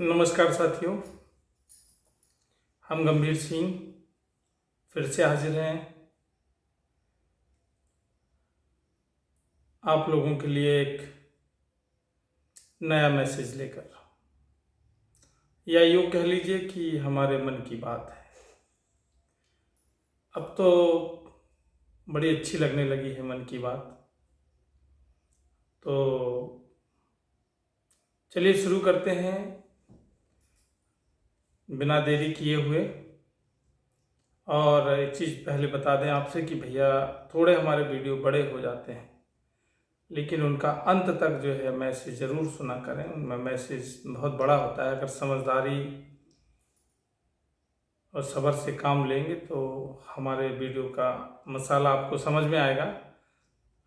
नमस्कार साथियों, हम गंभीर सिंह फिर से हाजिर हैं आप लोगों के लिए एक नया मैसेज लेकर, या यूँ कह लीजिए कि हमारे मन की बात है। अब तो बड़ी अच्छी लगने लगी है मन की बात, तो चलिए शुरू करते हैं बिना देरी किए हुए। और एक चीज़ पहले बता दें आपसे कि भैया थोड़े हमारे वीडियो बड़े हो जाते हैं, लेकिन उनका अंत तक जो है मैसेज ज़रूर सुना करें। उनमें मैसेज बहुत बड़ा होता है। अगर समझदारी और सब्र से काम लेंगे तो हमारे वीडियो का मसाला आपको समझ में आएगा,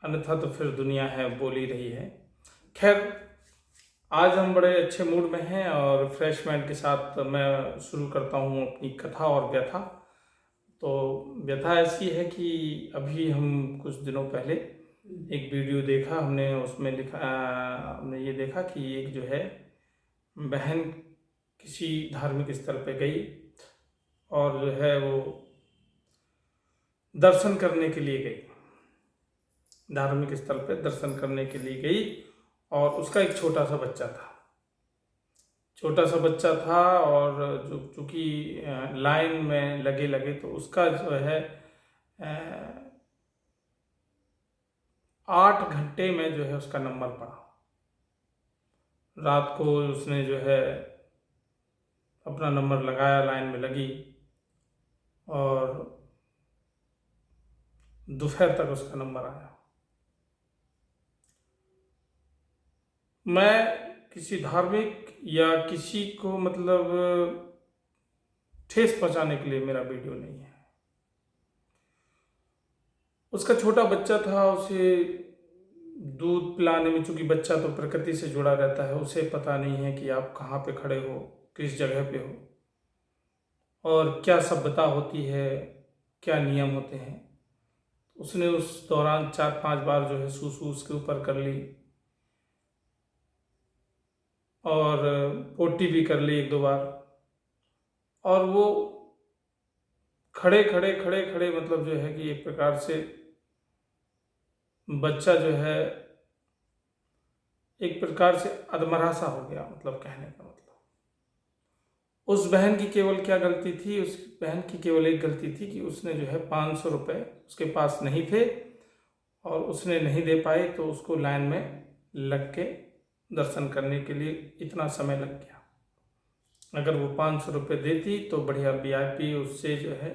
अन्यथा तो फिर दुनिया है बोल ही रही है। खैर, आज हम बड़े अच्छे मूड में हैं और फ्रेश माइंड के साथ मैं शुरू करता हूँ अपनी कथा और व्यथा। तो व्यथा ऐसी है कि अभी हम कुछ दिनों पहले एक वीडियो देखा, हमने उसमें हमने ये देखा कि एक जो है बहन किसी धार्मिक स्थल पे गई और जो है वो दर्शन करने के लिए गई, धार्मिक स्थल पे दर्शन करने के लिए गई। और उसका एक छोटा सा बच्चा था और जो चूँकि लाइन में लगे तो उसका जो है 8 घंटे में जो है उसका नंबर पड़ा। रात को उसने जो है अपना नंबर लगाया, लाइन में लगी और दोपहर तक उसका नंबर आया। मैं किसी धार्मिक या किसी को मतलब ठेस पहुंचाने के लिए मेरा वीडियो नहीं है। उसका छोटा बच्चा था, उसे दूध पिलाने में, चूंकि बच्चा तो प्रकृति से जुड़ा रहता है, उसे पता नहीं है कि आप कहाँ पे खड़े हो, किस जगह पे हो और क्या सभ्यता होती है, क्या नियम होते हैं। उसने उस दौरान 4-5 बार जो है सूसू उसके ऊपर कर ली और पोटी भी कर ली 1-2 बार। और वो खड़े खड़े मतलब जो है कि एक प्रकार से बच्चा जो है एक प्रकार से अधमरा सा हो गया, मतलब कहने का मतलब। उस बहन की केवल क्या गलती थी? उस बहन की केवल एक गलती थी कि उसने जो है 500 रुपये उसके पास नहीं थे और उसने नहीं दे पाई, तो उसको लाइन में लग के दर्शन करने के लिए इतना समय लग गया। अगर वो 500 रुपये देती तो बढ़िया VIP उससे जो है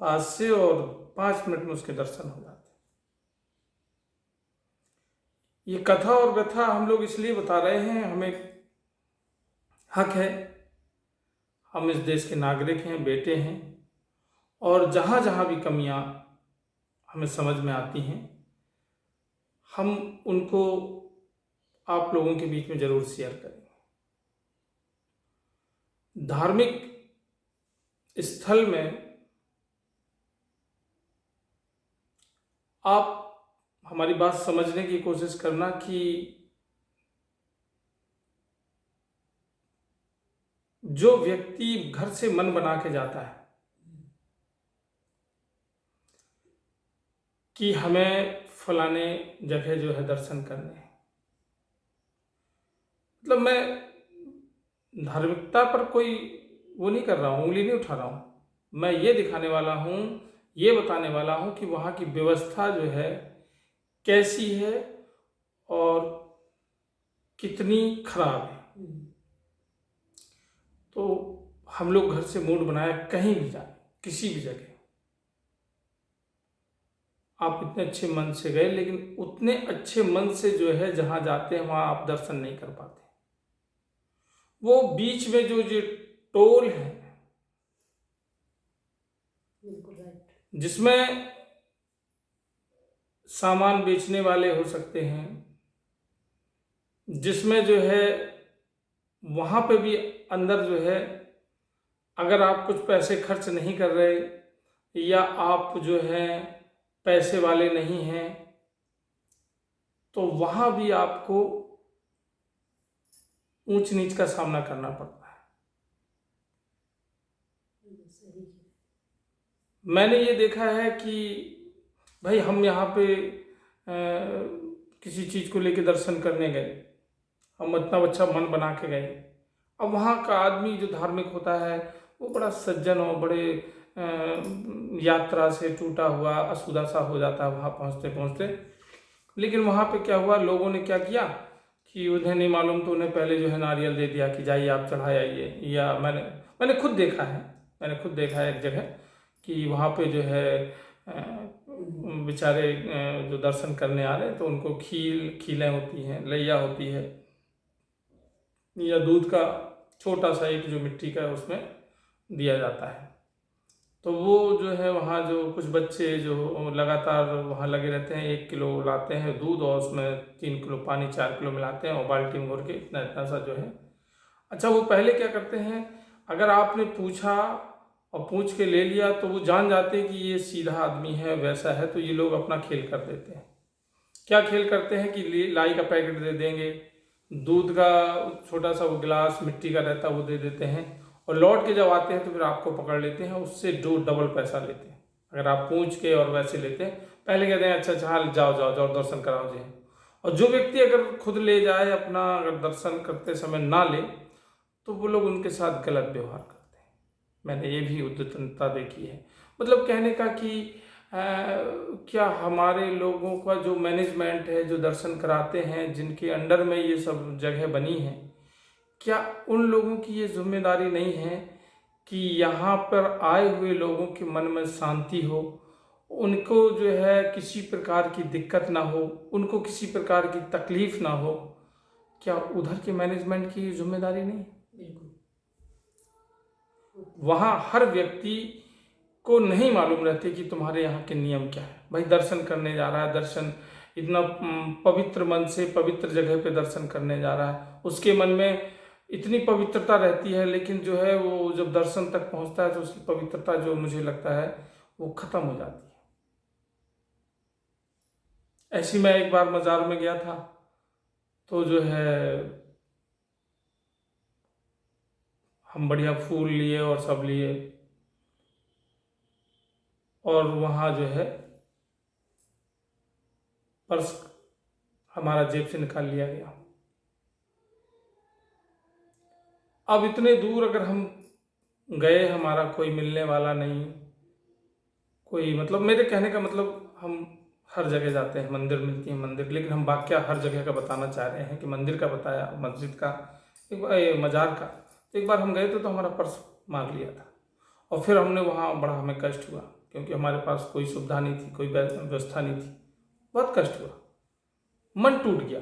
पास से और 5 मिनट में उसके दर्शन हो जाते। ये कथा और व्यथा हम लोग इसलिए बता रहे हैं, हमें हक है, हम इस देश के नागरिक हैं, बेटे हैं, और जहाँ जहाँ भी कमियाँ हमें समझ में आती हैं हम उनको आप लोगों के बीच में जरूर शेयर करेंगे। धार्मिक स्थल में आप हमारी बात समझने की कोशिश करना कि जो व्यक्ति घर से मन बना के जाता है कि हमें फलाने जगह जो है दर्शन करने हैं, मतलब मैं धार्मिकता पर कोई वो नहीं कर रहा हूँ, उंगली नहीं उठा रहा हूँ। मैं ये दिखाने वाला हूँ, ये बताने वाला हूँ कि वहाँ की व्यवस्था जो है कैसी है और कितनी खराब है। तो हम लोग घर से मूड बनाए कहीं भी जाए, किसी भी जगह, आप इतने अच्छे मन से गए, लेकिन उतने अच्छे मन से जो है जहाँ जाते हैं वहाँ आप दर्शन नहीं कर पाते। वो बीच में जो टोल है जिसमें सामान बेचने वाले हो सकते हैं, जिसमें जो है वहाँ पे भी अंदर जो है अगर आप कुछ पैसे खर्च नहीं कर रहे या आप जो है पैसे वाले नहीं हैं, तो वहाँ भी आपको ऊंच नीच का सामना करना पड़ता है। मैंने ये देखा है कि भाई हम यहाँ पे किसी चीज़ को लेके दर्शन करने गए, हम इतना अच्छा मन बना के गए। अब वहाँ का आदमी जो धार्मिक होता है वो बड़ा सज्जन और बड़े यात्रा से टूटा हुआ असुदा सा हो जाता है वहाँ पहुँचते पहुँचते। लेकिन वहाँ पे क्या हुआ, लोगों ने क्या किया कि उन्हें नहीं मालूम तो उन्हें पहले जो है नारियल दे दिया कि जाइए आप चढ़ाए आइए। या मैंने खुद देखा है एक जगह कि वहाँ पे जो है बेचारे जो दर्शन करने आ रहे हैं तो उनको खीलें होती हैं, लैया होती है, या दूध का छोटा सा एक जो मिट्टी का है उसमें दिया जाता है। तो वो जो है वहाँ जो कुछ बच्चे जो लगातार वहाँ लगे रहते हैं, 1 किलो लाते हैं दूध और उसमें 3 किलो पानी 4 किलो मिलाते हैं और बाल्टी में भर के इतना इतना सा जो है। अच्छा, वो पहले क्या करते हैं, अगर आपने पूछा और पूछ के ले लिया तो वो जान जाते हैं कि ये सीधा आदमी है, वैसा है, तो ये लोग अपना खेल कर देते हैं। क्या खेल करते हैं कि लाई का पैकेट दे देंगे, दूध का छोटा सा वो गिलास मिट्टी का रहता है वो दे देते हैं, और लौट के जब आते हैं तो फिर आपको पकड़ लेते हैं, उससे डबल पैसा लेते हैं। अगर आप पूछ के और वैसे लेते हैं, पहले कहते हैं अच्छा हाँ जाओ जाओ जाओ दर्शन कराओ जी। और जो व्यक्ति अगर खुद ले जाए अपना, अगर दर्शन करते समय ना ले तो वो लोग उनके साथ गलत व्यवहार करते हैं। मैंने ये भी उद्यतता देखी है। मतलब कहने का कि क्या हमारे लोगों का जो मैनेजमेंट है, जो दर्शन कराते हैं, जिनके अंडर में ये सब जगह बनी है, क्या उन लोगों की ये जिम्मेदारी नहीं है कि यहाँ पर आए हुए लोगों के मन में शांति हो, उनको जो है किसी प्रकार की दिक्कत ना हो, उनको किसी प्रकार की तकलीफ ना हो? क्या उधर के मैनेजमेंट की जिम्मेदारी नहीं? बिल्कुल। वहाँ हर व्यक्ति को नहीं मालूम रहते कि तुम्हारे यहाँ के नियम क्या है। भाई दर्शन करने जा रहा है, दर्शन इतना पवित्र मन से पवित्र जगह पे दर्शन करने जा रहा है, उसके मन में इतनी पवित्रता रहती है, लेकिन जो है वो जब दर्शन तक पहुँचता है तो उसकी पवित्रता जो मुझे लगता है वो खत्म हो जाती है। ऐसी मैं एक बार मज़ार में गया था, तो जो है हम बढ़िया फूल लिए और सब लिए, और वहाँ जो है पर्स हमारा जेब से निकाल लिया गया। अब इतने दूर अगर हम गए, हमारा कोई मिलने वाला नहीं, कोई, मतलब मेरे कहने का मतलब हम हर जगह जाते हैं, मंदिर मिलती है मंदिर, लेकिन हम वाकया हर जगह का बताना चाह रहे हैं कि मंदिर का बताया, मस्जिद का, एक बार मज़ार का। एक बार हम गए तो हमारा पर्स मांग लिया था, और फिर हमने वहाँ बड़ा हमें कष्ट हुआ, क्योंकि हमारे पास कोई सुविधा नहीं थी, कोई व्यवस्था नहीं थी, बहुत कष्ट हुआ, मन टूट गया।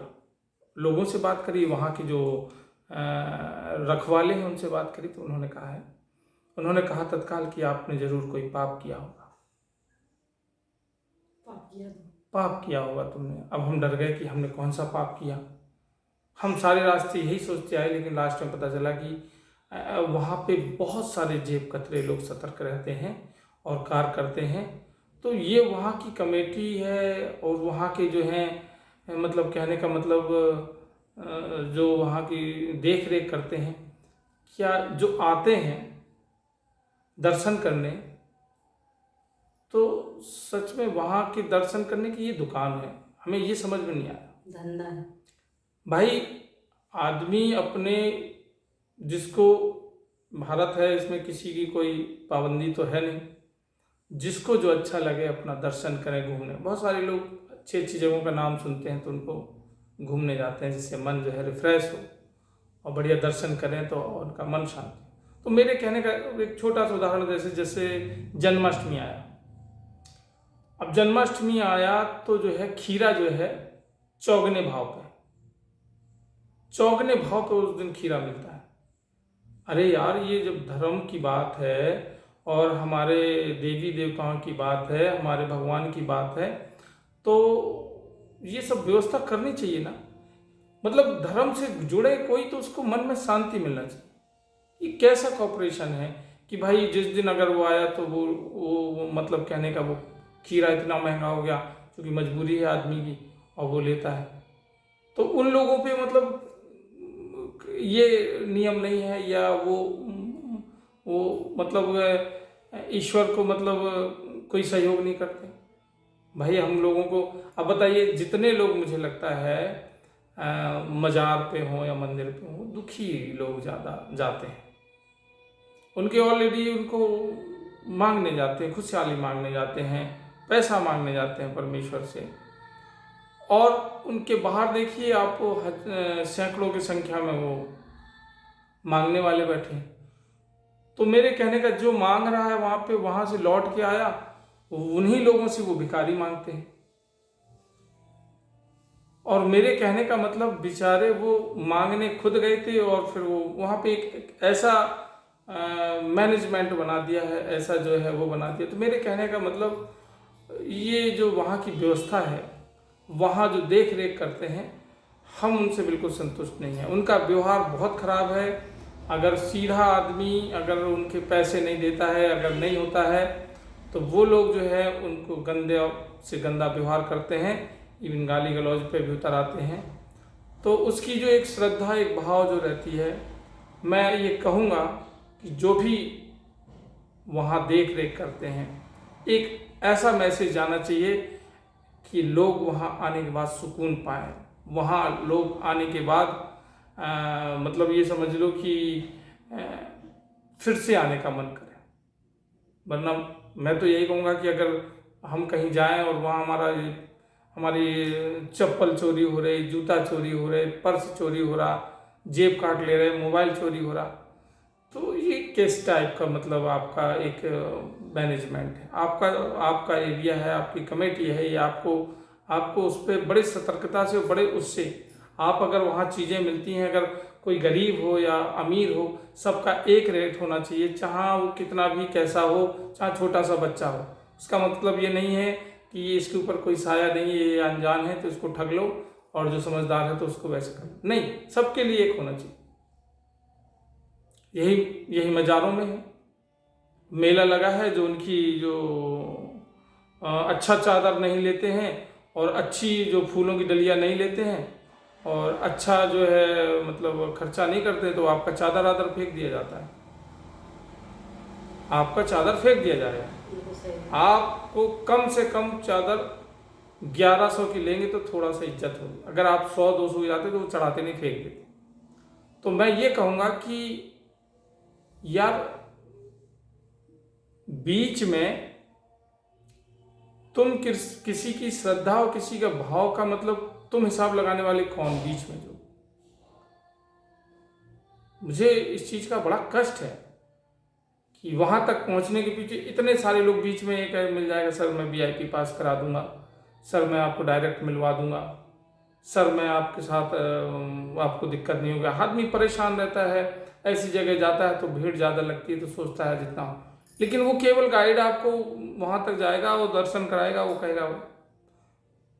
लोगों से बात करी, वहाँ की जो रखवाले हैं उनसे बात करी, तो उन्होंने कहा तत्काल कि आपने जरूर कोई पाप किया होगा, पाप किया होगा तुमने। अब हम डर गए कि हमने कौन सा पाप किया। हम सारे रास्ते यही सोचते आए, लेकिन लास्ट में पता चला कि वहाँ पे बहुत सारे जेब कतरे लोग सतर्क रहते हैं और कार्य करते हैं। तो ये वहाँ की कमेटी है, और वहाँ के जो हैं, मतलब कहने का मतलब जो वहाँ की देख रेख करते हैं, क्या जो आते हैं दर्शन करने, तो सच में वहाँ के दर्शन करने की ये दुकान है। हमें ये समझ में नहीं आया, धंधा है भाई। आदमी अपने, जिसको भारत है, इसमें किसी की कोई पाबंदी तो है नहीं, जिसको जो अच्छा लगे अपना दर्शन करें, घूमने। बहुत सारे लोग अच्छी अच्छी जगहों का नाम सुनते हैं तो उनको घूमने जाते हैं, जिससे मन जो है रिफ्रेश हो और बढ़िया दर्शन करें तो उनका मन शांत। तो मेरे कहने का एक छोटा सा उदाहरण, जैसे जन्माष्टमी आया। अब जन्माष्टमी आया तो जो है खीरा जो है चौगने भाव पे उस दिन खीरा मिलता है। अरे यार, ये जब धर्म की बात है और हमारे देवी देवताओं की बात है, हमारे भगवान की बात है, तो ये सब व्यवस्था करनी चाहिए ना। मतलब धर्म से जुड़े कोई तो उसको मन में शांति मिलना चाहिए। ये कैसा कॉपरेशन है कि भाई जिस दिन अगर वो आया तो वो मतलब कहने का, वो खीरा इतना महंगा हो गया क्योंकि मजबूरी है आदमी की, और वो लेता है। तो उन लोगों पे मतलब ये नियम नहीं है, या वो मतलब ईश्वर को मतलब कोई सहयोग नहीं करते। भाई हम लोगों को अब बताइए, जितने लोग मुझे लगता है मजार पे हों या मंदिर पे हों, दुखी लोग ज़्यादा जाते हैं। उनके ऑलरेडी उनको मांगने जाते हैं, खुशहाली मांगने जाते हैं, पैसा मांगने जाते हैं परमेश्वर से, और उनके बाहर देखिए आप सैकड़ों की संख्या में वो मांगने वाले बैठे हैं। तो मेरे कहने का, जो मांग रहा है वहां पे, वहां से लौट के आया, उन्हीं लोगों से वो भिखारी मांगते हैं। और मेरे कहने का मतलब, बेचारे वो मांगने खुद गए थे और फिर वो वहां पे एक ऐसा मैनेजमेंट बना दिया है, ऐसा जो है वो बना दिया। तो मेरे कहने का मतलब, ये जो वहाँ की व्यवस्था है, वहाँ जो देख रेख करते हैं, हम उनसे बिल्कुल संतुष्ट नहीं हैं। उनका व्यवहार बहुत खराब है। अगर सीधा आदमी अगर उनके पैसे नहीं देता है, अगर नहीं होता है, तो वो लोग जो है उनको गंदे से गंदा व्यवहार करते हैं, इवन गाली गलौज पे भी उतर आते हैं। तो उसकी जो एक श्रद्धा, एक भाव जो रहती है, मैं ये कहूँगा कि जो भी वहाँ देख रेख करते हैं, एक ऐसा मैसेज जाना चाहिए कि लोग वहाँ आने के बाद सुकून पाएँ। वहाँ लोग आने के बाद मतलब ये समझ लो कि फिर से आने का मन करे। वरना मैं तो यही कहूँगा कि अगर हम कहीं जाएं और वहाँ हमारी चप्पल चोरी हो रही, जूता चोरी हो रहे, पर्स चोरी हो रहा, जेब काट ले रहे, मोबाइल चोरी हो रहा, तो ये किस टाइप का मतलब आपका एक मैनेजमेंट है, आपका एरिया है, आपकी कमेटी है, ये आपको उस पर बड़े सतर्कता से, बड़े उससे, आप अगर वहाँ चीज़ें मिलती हैं, अगर कोई गरीब हो या अमीर हो, सबका एक रेट होना चाहिए, चाहे वो कितना भी कैसा हो, चाहे छोटा सा बच्चा हो। उसका मतलब ये नहीं है कि ये इसके ऊपर कोई साया नहीं है, ये अनजान है तो इसको ठग लो, और जो समझदार है तो उसको वैसे कर लो। नहीं, सबके लिए एक होना चाहिए। यही मज़ारों में है। मेला लगा है, जो उनकी जो अच्छा चादर नहीं लेते हैं, और अच्छी जो फूलों की डलिया नहीं लेते हैं, और अच्छा जो है मतलब खर्चा नहीं करते, तो आपका चादर आदर फेंक दिया जाता है। आपका चादर फेंक दिया जाएगा। आपको कम से कम चादर 1100 की लेंगे तो थोड़ा सा इज्जत होगी। अगर आप 100-200 की जाते तो वो चढ़ाते नहीं, फेंक देते। तो मैं ये कहूँगा कि यार, बीच में तुम किसी की श्रद्धा और किसी का भाव का मतलब तुम हिसाब लगाने वाले कौन बीच में? जो मुझे इस चीज का बड़ा कष्ट है कि वहां तक पहुंचने के पीछे इतने सारे लोग बीच में एक मिल जाएगा, सर मैं VIP पास करा दूंगा, सर मैं आपको डायरेक्ट मिलवा दूंगा, सर मैं आपके साथ आपको दिक्कत नहीं होगा। आदमी परेशान रहता है, ऐसी जगह जाता है तो भीड़ ज़्यादा लगती है, तो सोचता है जितना हो, लेकिन वो केवल गाइड आपको वहाँ तक जाएगा, वो दर्शन कराएगा, वो कहेगा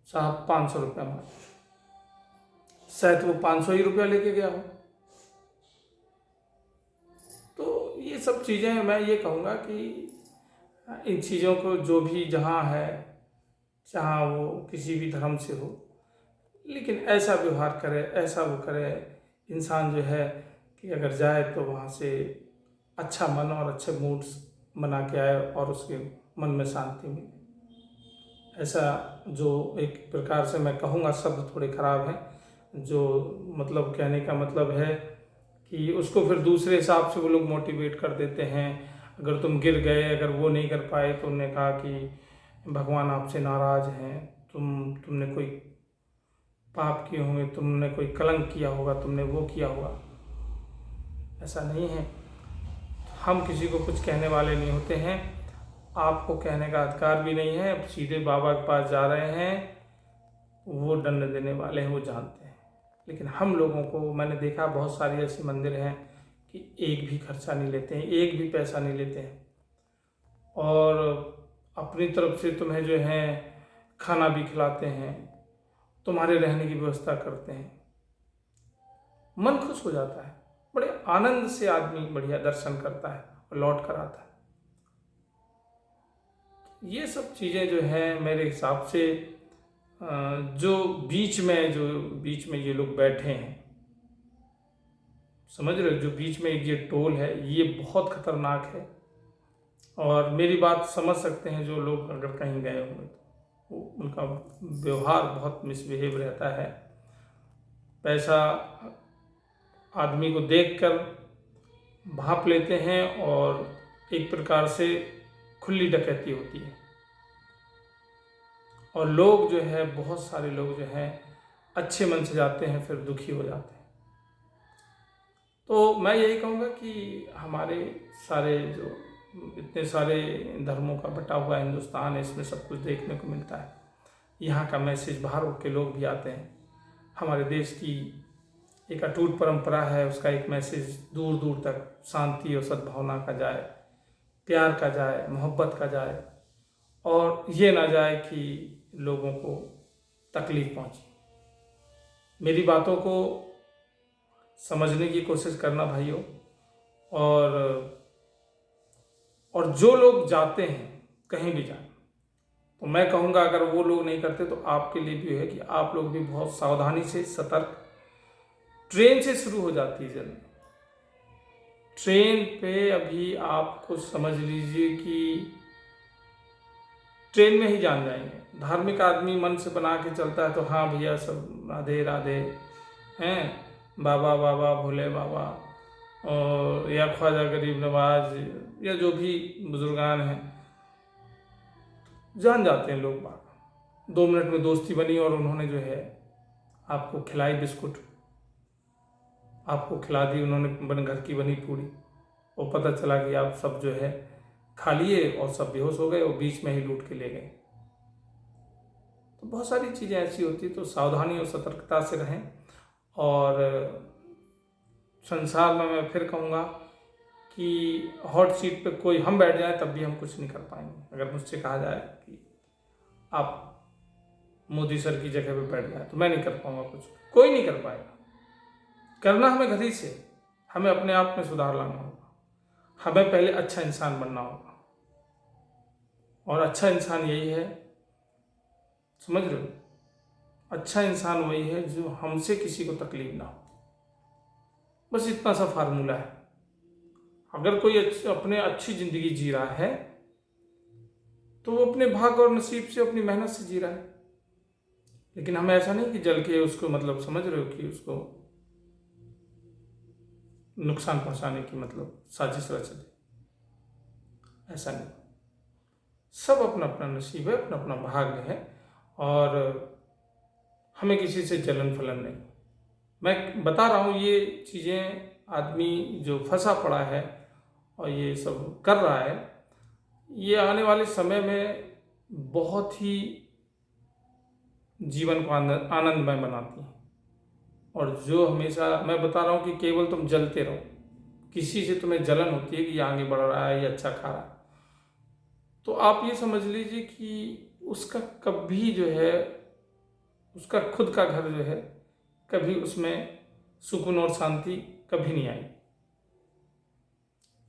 साहब 500 रुपया मार, शायद वो 500 ही रुपया लेके गया हो। तो ये सब चीज़ें मैं ये कहूँगा कि इन चीज़ों को जो भी जहाँ है, चाहे वो किसी भी धर्म से हो, लेकिन ऐसा व्यवहार करे, ऐसा वो करे इंसान जो है कि अगर जाए तो वहाँ से अच्छा मन और अच्छे मूड्स बना के आए और उसके मन में शांति मिले। ऐसा जो एक प्रकार से मैं कहूँगा, शब्द थोड़े खराब हैं, जो मतलब कहने का मतलब है कि उसको फिर दूसरे हिसाब से वो लोग मोटिवेट कर देते हैं। अगर तुम गिर गए, अगर वो नहीं कर पाए, तो उन्होंने कहा कि भगवान आपसे नाराज़ हैं, तुमने कोई पाप किए होंगे, तुमने कोई कलंक किया होगा, तुमने वो किया होगा। ऐसा नहीं है, हम किसी को कुछ कहने वाले नहीं होते हैं, आपको कहने का अधिकार भी नहीं है। अब सीधे बाबा के पास जा रहे हैं, वो दंड देने वाले हैं, वो जानते हैं। लेकिन हम लोगों को, मैंने देखा बहुत सारी ऐसे मंदिर हैं कि एक भी खर्चा नहीं लेते हैं, एक भी पैसा नहीं लेते हैं, और अपनी तरफ से तुम्हें जो है खाना भी खिलाते हैं, तुम्हारे रहने की व्यवस्था करते हैं। मन खुश हो जाता है, बड़े आनंद से आदमी बढ़िया दर्शन करता है और लौट कर आता है। ये सब चीज़ें जो हैं मेरे हिसाब से, जो बीच में ये लोग बैठे हैं, समझ रहे हो, जो बीच में एक ये टोल है, ये बहुत खतरनाक है। और मेरी बात समझ सकते हैं जो लोग अगर कहीं गए होंगे तो उनका व्यवहार बहुत मिसबिहेव रहता है। पैसा आदमी को देखकर भाप लेते हैं और एक प्रकार से खुली डकैती होती है। और लोग जो है, बहुत सारे लोग जो हैं अच्छे मन से जाते हैं, फिर दुखी हो जाते हैं। तो मैं यही कहूँगा कि हमारे सारे जो इतने सारे धर्मों का बटा हुआ हिंदुस्तान है, इसमें सब कुछ देखने को मिलता है। यहाँ का मैसेज बाहर के लोग भी आते हैं। हमारे देश की एक अटूट परंपरा है, उसका एक मैसेज दूर दूर तक शांति और सद्भावना का जाए, प्यार का जाए, मोहब्बत का जाए, और ये ना जाए कि लोगों को तकलीफ पहुंचे। मेरी बातों को समझने की कोशिश करना भाइयों। और जो लोग जाते हैं कहीं भी जाए, तो मैं कहूँगा अगर वो लोग नहीं करते तो आपके लिए भी है कि आप लोग भी बहुत सावधानी से, सतर्क। ट्रेन से शुरू हो जाती है जर्नी। ट्रेन पे अभी आपको समझ लीजिए कि ट्रेन में ही जान जाएंगे। धार्मिक आदमी मन से बना के चलता है तो हाँ भैया सब राधे राधे हैं, बाबा बाबा भोले बाबा, और या ख्वाजा गरीब नवाज, या जो भी बुजुर्गान हैं, जान जाते हैं लोग बात। 2 मिनट में दोस्ती बनी और उन्होंने जो है आपको खिलाई बिस्कुट, आपको खिला दी उन्होंने घर की बनी पूरी, और पता चला कि आप सब जो है खा लिए और सब बेहोश हो गए और बीच में ही लूट के ले गए। तो बहुत सारी चीज़ें ऐसी होती, तो सावधानी और सतर्कता से रहें। और संसार में मैं फिर कहूँगा कि हॉट सीट पे कोई हम बैठ जाए तब भी हम कुछ नहीं कर पाएंगे। अगर मुझसे कहा जाए कि आप मोदी सर की जगह पे बैठ जाए तो मैं नहीं कर पाऊँगा, कुछ कोई नहीं कर पाएगा। करना हमें घर ही से, हमें अपने आप में सुधार लाना होगा, हमें पहले अच्छा इंसान बनना होगा। और अच्छा इंसान यही है, समझ रहे हो, अच्छा इंसान वही है जो हमसे किसी को तकलीफ ना हो। बस इतना सा फार्मूला है। अगर कोई अपने अच्छी जिंदगी जी रहा है तो वो अपने भाग्य और नसीब से, अपनी मेहनत से जी रहा है। लेकिन हमें ऐसा नहीं कि जल के उसको, मतलब समझ रहे हो, कि उसको नुकसान पहुंचाने की मतलब साजिश रच दे, ऐसा नहीं। सब अपना अपना नसीब है, अपना अपना भाग्य है, और हमें किसी से जलन फलन नहीं। मैं बता रहा हूँ ये चीज़ें, आदमी जो फंसा पड़ा है और ये सब कर रहा है, ये आने वाले समय में बहुत ही जीवन को आनंदमय बनाती है। और जो हमेशा मैं बता रहा हूँ कि केवल तुम जलते रहो, किसी से तुम्हें जलन होती है कि ये आगे बढ़ रहा है, ये अच्छा खा रहा है, तो आप ये समझ लीजिए कि उसका कभी जो है, उसका खुद का घर जो है, कभी उसमें सुकून और शांति कभी नहीं आई।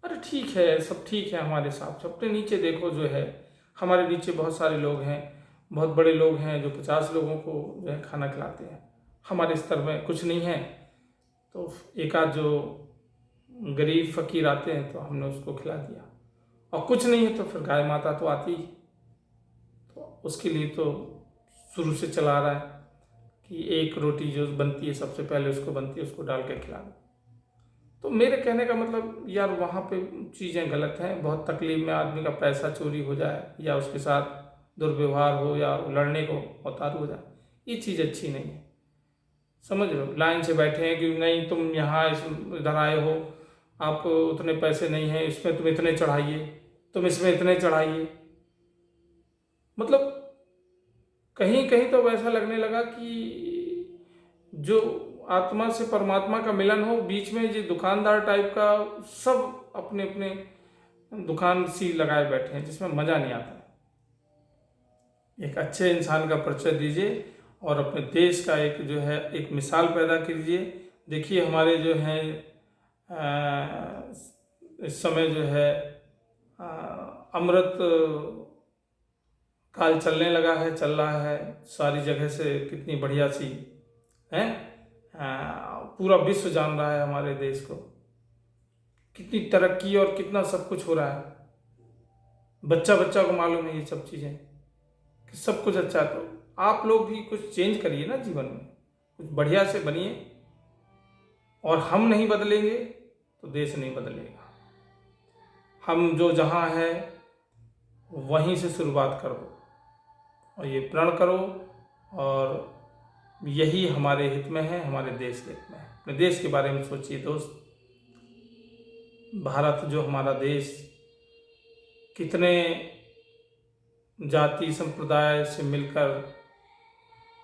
अरे ठीक है, सब ठीक है हमारे साथ। अपने नीचे देखो, जो है हमारे नीचे बहुत सारे लोग हैं, बहुत बड़े लोग हैं जो 50 लोगों को जो है खाना खिलाते हैं। हमारे स्तर में कुछ नहीं है तो एक आध जो गरीब फकीर आते हैं तो हमने उसको खिला दिया, और कुछ नहीं है तो फिर गाय माता तो आती ही, तो उसके लिए तो शुरू से चला रहा है कि एक रोटी जो बनती है सबसे पहले उसको बनती है, उसको डाल के खिला दो। तो मेरे कहने का मतलब यार, वहाँ पे चीज़ें गलत हैं। बहुत तकलीफ में आदमी का पैसा चोरी हो जाए, या उसके साथ दुर्व्यवहार हो, या लड़ने को उतार हो जाए, ये चीज़ अच्छी नहीं है। समझ रहे हो, लाइन से बैठे हैं कि नहीं तुम यहाँ इधर आए हो, आप उतने पैसे नहीं हैं, इसमें तुम इतने चढ़ाइए, तुम इसमें इतने चढ़ाइए। मतलब कहीं कहीं तो वैसा लगने लगा कि जो आत्मा से परमात्मा का मिलन हो, बीच में ये दुकानदार टाइप का सब अपने अपने दुकान सी लगाए बैठे हैं, जिसमें मज़ा नहीं आता। एक अच्छे इंसान का परिचय दीजिए और अपने देश का एक जो है एक मिसाल पैदा कीजिए। देखिए हमारे जो हैं इस समय जो है अमृत काल चलने लगा है, चल रहा है सारी जगह से, कितनी बढ़िया सी है पूरा विश्व जान रहा है हमारे देश को, कितनी तरक्की और कितना सब कुछ हो रहा है। बच्चा बच्चा को मालूम है ये सब चीज़ें कि सब कुछ अच्छा है। तो आप लोग भी कुछ चेंज करिए ना जीवन में, कुछ बढ़िया से बनिए। और हम नहीं बदलेंगे तो देश नहीं बदलेगा। हम जो जहाँ है वहीं से शुरुआत करो और ये प्रण करो, और यही हमारे हित में है, हमारे देश के हित में है। अपने देश के बारे में सोचिए दोस्त। भारत जो हमारा देश कितने जाति संप्रदाय से मिलकर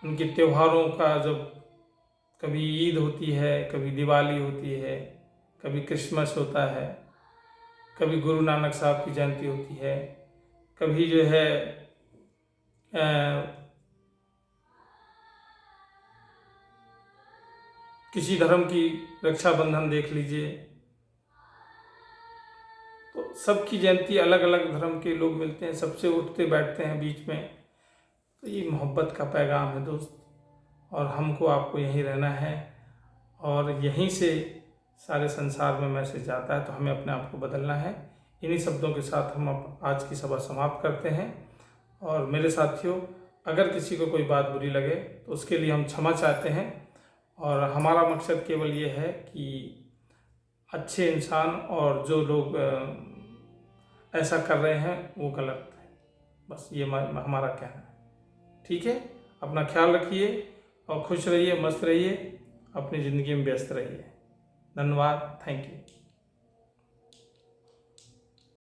उनके त्योहारों का, जब कभी ईद होती है, कभी दिवाली होती है, कभी क्रिसमस होता है, कभी गुरु नानक साहब की जयंती होती है, कभी जो है किसी धर्म की रक्षाबंधन देख लीजिए। तो सबकी जयंती, अलग अलग धर्म के लोग मिलते हैं, सबसे उठते बैठते हैं बीच में। तो ये मोहब्बत का पैगाम है दोस्त, और हमको आपको यहीं रहना है और यहीं से सारे संसार में मैसेज जाता है। तो हमें अपने आप को बदलना है। इन्हीं शब्दों के साथ हम आज की सभा समाप्त करते हैं। और मेरे साथियों, अगर किसी को कोई बात बुरी लगे तो उसके लिए हम क्षमा चाहते हैं, और हमारा मकसद केवल ये है कि अच्छे इंसान और जो लोग ऐसा कर रहे हैं वो गलत है। बस ये हमारा कहना है। ठीक है, अपना ख्याल रखिए और खुश रहिए, मस्त रहिए, अपनी ज़िंदगी में व्यस्त रहिए। धन्यवाद, थैंक यू।